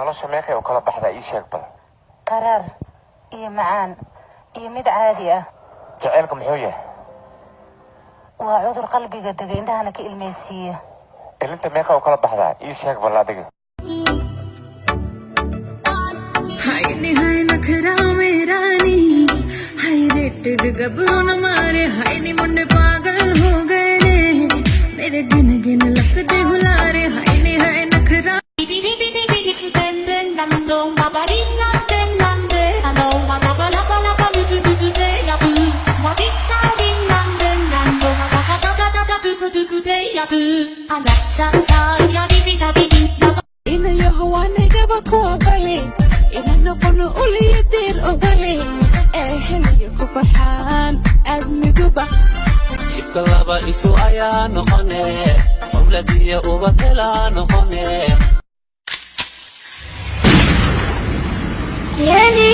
nolosha meeqay oo kala baxda ii sheeg bal qaraar iyo macaan iyo mid caadi ah jaceelka muxuu yahay waa cudur qalbiga degay indhahana ka ilmeysiiya ilinta meeqa oo kala baxda ii sheeg bal adiga hayni hayna khara merani हाय रेटेड गबरों न मारे हाय नी मुंडे पागल हो गए रे मेरे गिन गिन लगते हुलारे हाय नी हाय नखरा इन यहोवाने जब को गले इन नकोनो उलियतेर Ogale eheliyo farxaan admiguba shikalaaba isu ayaa noqone awladiya uba kala noqone yani